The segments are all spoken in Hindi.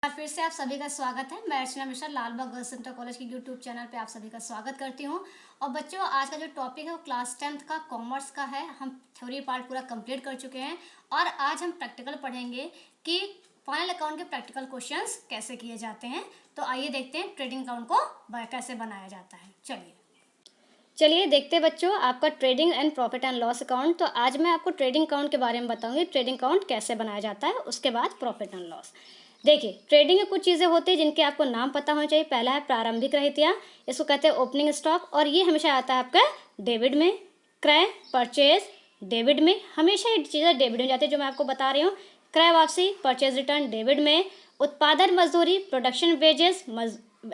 फिर से आप सभी का स्वागत है। मैं Archana Mishra Lalbagh girls inter college की यूट्यूब चैनल पे आप सभी का स्वागत करती हूँ। और बच्चों, आज का जो टॉपिक है वो क्लास 10th का कॉमर्स का है। हम थ्योरी पार्ट पूरा कंप्लीट कर चुके हैं और आज हम प्रैक्टिकल पढ़ेंगे कि फाइनल अकाउंट के प्रैक्टिकल क्वेश्चंस कैसे किए जाते हैं। तो आइए देखते हैं ट्रेडिंग अकाउंट को कैसे बनाया जाता है। चलिए देखते हैं बच्चों, आपका trading and profit and loss account. तो आज मैं आपको ट्रेडिंग अकाउंट के बारे में बताऊंगी, ट्रेडिंग अकाउंट कैसे बनाया जाता है, उसके बाद प्रॉफिट एंड लॉस। देखिए, ट्रेडिंग में कुछ चीज़ें होती हैं जिनके आपको नाम पता होना चाहिए। पहला है प्रारंभिक रहतिया, इसको कहते हैं ओपनिंग स्टॉक, और ये हमेशा आता है आपका डेबिट में। क्रय परचेज डेबिट में, हमेशा ये चीज़ें डेबिट में जाती है जो मैं आपको बता रही हूँ। क्रय वापसी परचेज रिटर्न डेबिट में। उत्पादन मजदूरी प्रोडक्शन वेजेस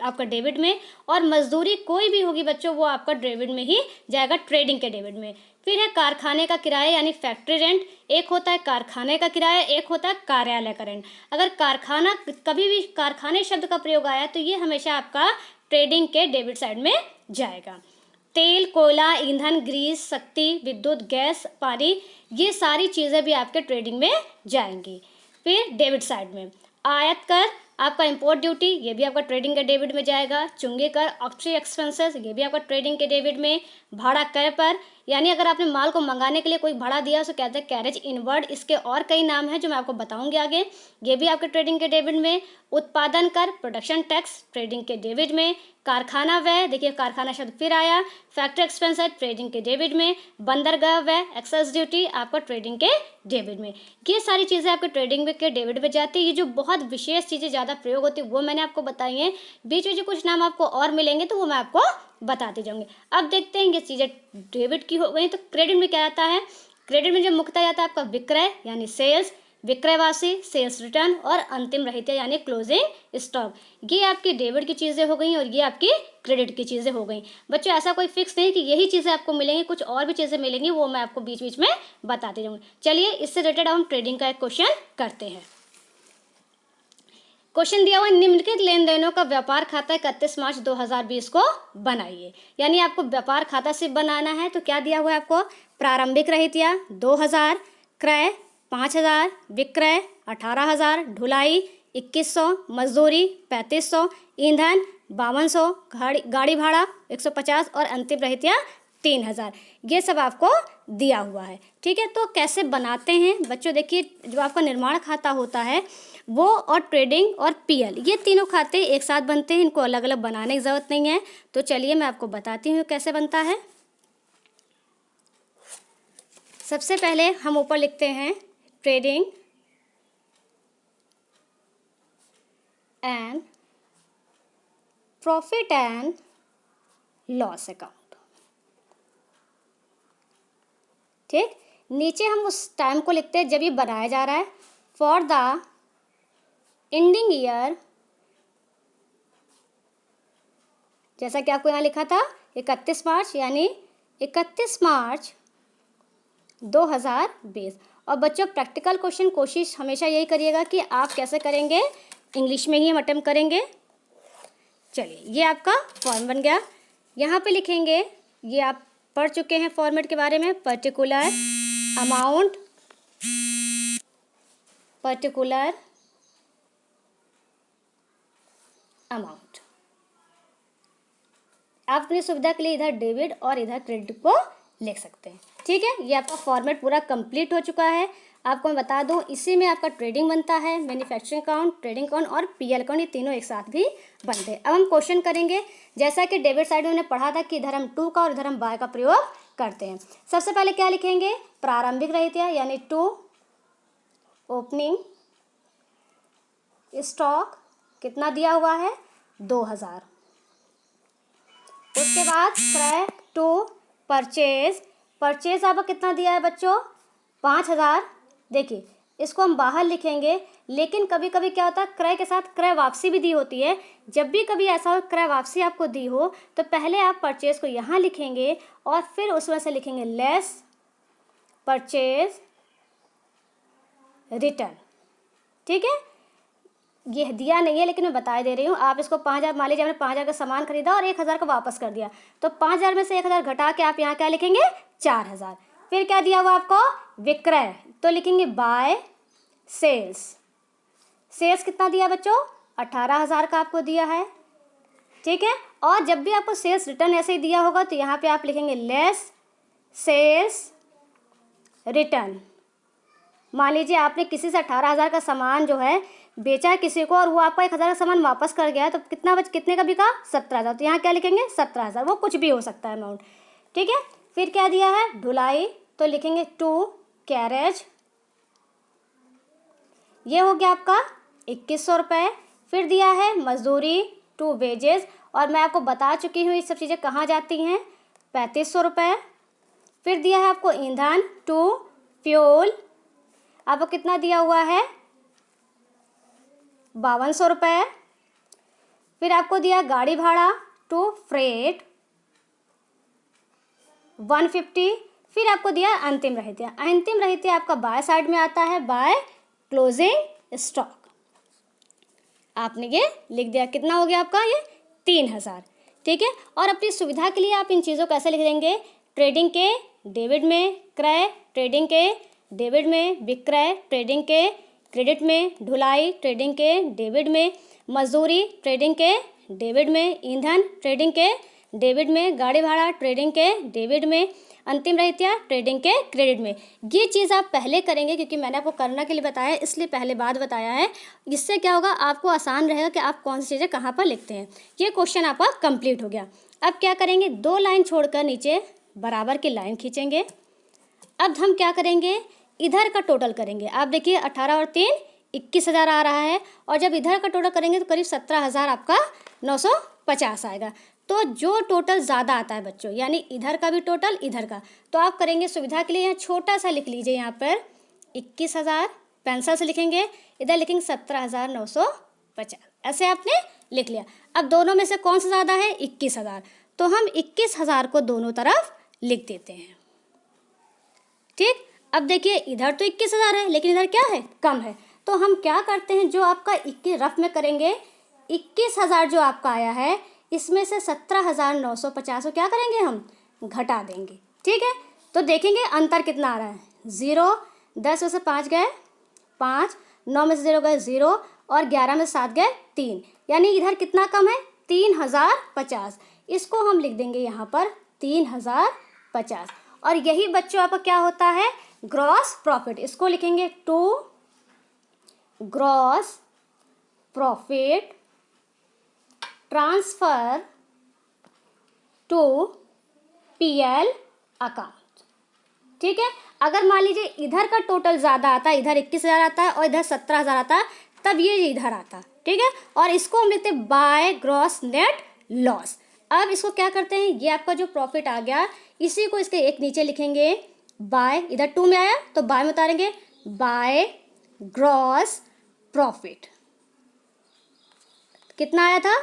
आपका डेबिट में, और मजदूरी कोई भी होगी बच्चों वो आपका डेबिट में ही जाएगा, ट्रेडिंग के डेबिट में। फिर है कारखाने का किराया यानी फैक्ट्री रेंट। एक होता है कारखाने का किराया, एक होता है कार्यालय का रेंट। अगर कारखाना, कभी भी कारखाने शब्द का प्रयोग आया तो ये हमेशा आपका ट्रेडिंग के डेबिट साइड में जाएगा। तेल, कोयला, ईंधन, ग्रीस, शक्ति, विद्युत, गैस, पानी, ये सारी चीज़ें भी आपके ट्रेडिंग में जाएंगी। फिर डेबिट साइड में आयात कर, आपका इंपोर्ट ड्यूटी, ये भी आपका ट्रेडिंग के डेबिट में जाएगा। चुंगी कर, ऑक्ट्री एक्सपेंसेस, ये भी आपका ट्रेडिंग के डेबिट में। भाड़ा क्रय पर, यानी अगर आपने माल को मंगाने के लिए कोई भाड़ा दिया उसे कहते हैं कैरेज इनवर्ड। इसके और कई नाम हैं जो मैं आपको बताऊंगी आगे, ये भी आपके ट्रेडिंग के डेबिट में। उत्पादन कर प्रोडक्शन टैक्स ट्रेडिंग के डेबिट में। कारखाना व्यय, देखिए कारखाना शब्द फिर आया। फैक्ट्री एक्सपेंस है ट्रेडिंग के डेबिट में। बंदरगाह व्यय एक्सेस ड्यूटी आपका ट्रेडिंग के डेबिट में। ये सारी चीज़ें आपके ट्रेडिंग के डेबिट में जाती है। ये जो बहुत विशेष चीज़ें ज़्यादा प्रयोग होती है वो मैंने आपको बताई हैं। बीच में जो कुछ नाम आपको और मिलेंगे तो वो मैं आपको बताते जाऊँगी। अब देखते हैं ये चीज़ें डेबिट की हो गई, तो क्रेडिट में क्या आता है। क्रेडिट में जो मुख्यतः आता है आपका विक्रय यानी सेल्स, विक्रय वापसी सेल्स रिटर्न, और अंतिम रहतिया यानी क्लोजिंग स्टॉक। ये आपकी डेबिट की चीज़ें हो गई और ये आपकी क्रेडिट की चीज़ें हो गई। बच्चों, ऐसा कोई फिक्स नहीं कि यही चीज़ें आपको मिलेंगी, कुछ और भी चीज़ें मिलेंगी, वो मैं आपको बीच बीच में बताते जाऊँगी। चलिए इससे रिलेटेड हम ट्रेडिंग का एक क्वेश्चन करते हैं। क्वेश्चन दिया हुआ, निम्नलिखित लेन देनों का व्यापार खाता 31 मार्च 2020 को बनाइए। यानी आपको व्यापार खाता सिर्फ बनाना है। तो क्या दिया हुआ है आपको, प्रारंभिक रहतिया 2000, क्रय 5000, विक्रय 18000, ढुलाई 2100, मजदूरी 3500, ईंधन 5200, गाड़ी भाड़ा 150 और अंतिम रहतिया 3000। ये सब आपको दिया हुआ है। ठीक है, तो कैसे बनाते हैं बच्चों, देखिए जो आपका निर्माण खाता होता है वो, और ट्रेडिंग और पीएल, ये तीनों खाते एक साथ बनते हैं, इनको अलग अलग बनाने की ज़रूरत नहीं है। तो चलिए मैं आपको बताती हूँ कैसे बनता है। सबसे पहले हम ऊपर लिखते हैं trading and profit and loss account. ठीक, नीचे हम उस टाइम को लिखते हैं जब ये बनाया जा रहा है। फॉर द एंडिंग ईयर, जैसा कि आपको यहाँ लिखा था 31 मार्च, यानी 31 मार्च 2020। और बच्चों, प्रैक्टिकल क्वेश्चन कोशिश हमेशा यही करिएगा कि आप कैसे करेंगे, इंग्लिश में ही हम अटेम्प्ट करेंगे। चलिए, ये आपका फॉर्म बन गया। यहाँ पे लिखेंगे, ये आप पढ़ चुके हैं फॉर्मेट के बारे में, पर्टिकुलर अमाउंट, पर्टिकुलर अमाउंट। आप अपनी सुविधा के लिए इधर डेबिट और इधर क्रेडिट को लिख सकते हैं। ठीक है, ये आपका फॉर्मेट पूरा कंप्लीट हो चुका है। आपको मैं बता दूं, इसी में आपका ट्रेडिंग बनता है, मैन्युफैक्चरिंग अकाउंट, ट्रेडिंग अकाउंट और पीएल अकाउंट, ये तीनों एक साथ भी बनते हैं। अब हम क्वेश्चन करेंगे। जैसा कि डेबिट साइड में हमने पढ़ा था कि इधर हम टू का और इधर हम बाय का प्रयोग करते हैं। सबसे पहले क्या लिखेंगे, प्रारंभिक रहतिया यानी टू, ओपनिंग स्टॉक कितना दिया हुआ है 2000। उसके बाद क्रय टू, परचेज आपको कितना दिया है बच्चों 5000। देखिए इसको हम बाहर लिखेंगे, लेकिन कभी कभी क्या होता है क्रय के साथ क्रय वापसी भी दी होती है। जब भी कभी ऐसा हो क्रय वापसी आपको दी हो तो पहले आप परचेज को यहाँ लिखेंगे और फिर उसमें से लिखेंगे लेस परचेज रिटर्न। ठीक है, ये दिया नहीं है लेकिन मैं बता दे रही हूँ। आप इसको 5000, मान लीजिए हमने 5000 का सामान खरीदा और 1000 का वापस कर दिया, तो 5000 में से 1000 घटा के आप यहाँ क्या लिखेंगे 4000। फिर क्या दिया हुआ आपको विक्रय, तो लिखेंगे बाय सेल्स। सेल्स कितना दिया बच्चों 18,000 का आपको दिया है, ठीक है। और जब भी आपको सेल्स रिटर्न ऐसे ही दिया होगा तो यहाँ पे आप लिखेंगे लेस सेल्स रिटर्न। मान लीजिए आपने किसी से 18,000 का सामान जो है बेचा किसी को और वो आपका 1,000 का सामान वापस कर गया, तो कितने का बिका? 17,000। तो यहाँ क्या लिखेंगे? 17,000। वो कुछ भी हो सकता है अमाउंट, ठीक है। फिर क्या दिया है? ढुलाई, तो लिखेंगे 2 कैरेज, ये हो गया आपका 2,100 रुपये। फिर दिया है मजदूरी 2 वेजेस, और मैं आपको बता चुकी हूँ ये सब चीज़ें कहाँ जाती हैं, 3,500 रुपये। फिर दिया है आपको ईंधन 2 फ्यूल, आपको कितना दिया हुआ है? 5,200 रुपये। फिर आपको दिया गाड़ी भाड़ा 2 फ्रेट 150। फिर आपको दिया अंतिम रहतिया। अंतिम रहतिया आपका बाय साइड में आता है, बाय क्लोजिंग स्टॉक। आपने ये लिख दिया, कितना हो गया आपका? ये 3,000, ठीक है। और अपनी सुविधा के लिए आप इन चीज़ों को ऐसे लिख देंगे, ट्रेडिंग के डेबिट में, क्रय ट्रेडिंग के डेबिट में, विक्रय ट्रेडिंग के क्रेडिट में, ढुलाई ट्रेडिंग के डेबिट में, मजदूरी ट्रेडिंग के डेबिट में, ईंधन ट्रेडिंग के डेबिट में, गाड़ी भाड़ा ट्रेडिंग के डेबिट में, अंतिम रहतिया ट्रेडिंग के क्रेडिट में। ये चीज़ आप पहले करेंगे क्योंकि मैंने आपको करने के लिए बताया, इसलिए पहले बात बताया है। इससे क्या होगा, आपको आसान रहेगा कि आप कौन सी चीज़ें कहाँ पर लिखते हैं। ये क्वेश्चन आपका कंप्लीट हो गया। अब क्या करेंगे, 2 लाइन छोड़कर नीचे बराबर की लाइन खींचेंगे। अब हम क्या करेंगे, इधर का टोटल करेंगे। आप देखिए 18 और 3 21,000 आ रहा है, और जब इधर का टोटल करेंगे तो करीब 17,000 आपका 950 आएगा। तो जो टोटल ज़्यादा आता है बच्चों, यानी इधर का भी टोटल इधर का, तो आप करेंगे सुविधा के लिए यहाँ छोटा सा लिख लीजिए, यहाँ पर 21,000 पेंसिल से लिखेंगे, इधर लिखेंगे 17,950, ऐसे आपने लिख लिया। अब दोनों में से कौन सा ज़्यादा है? 21,000, तो हम 21,000 को दोनों तरफ लिख देते हैं, ठीक। अब देखिए इधर तो 21,000 है, लेकिन इधर क्या है? कम है। तो हम क्या करते हैं, जो आपका 21 रफ में करेंगे, 21,000 जो आपका आया है इसमें से 17,950 को क्या करेंगे, हम घटा देंगे, ठीक है। तो देखेंगे अंतर कितना आ रहा है, 0, 10 में से 5 गए 5, 9 में से 0 गए 0, और 11 में से 7 गए 3, यानी इधर कितना कम है? 3,050। इसको हम लिख देंगे यहाँ पर 3,050। और यही बच्चों आपका क्या होता है? Gross profit. इसको लिखेंगे 2 gross profit transfer to PL account, ठीक है। अगर मान लीजिए इधर का टोटल ज़्यादा आता है, इधर 21,000 आता है और इधर 17,000 आता है, तब ये इधर आता, ठीक है। और इसको हम लिखते हैं बाय ग्रॉस नेट लॉस। अब इसको क्या करते हैं, ये आपका जो प्रॉफिट आ गया, इसी को इसके एक नीचे लिखेंगे बाय, इधर 2 में आया तो बाय में उतारेंगे, बाय ग्रॉस प्रॉफिट। कितना आया था?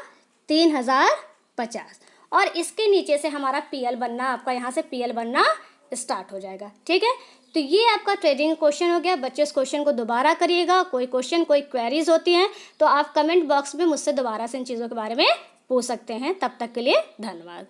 3,050। और इसके नीचे से हमारा PL बनना, आपका यहाँ से PL बनना स्टार्ट हो जाएगा, ठीक है। तो ये आपका ट्रेडिंग क्वेश्चन हो गया। बच्चे इस क्वेश्चन को दोबारा करिएगा। कोई क्वेश्चन, कोई क्वेरीज होती हैं तो आप कमेंट बॉक्स में मुझसे दोबारा से इन चीज़ों के बारे में पूछ सकते हैं। तब तक के लिए धन्यवाद।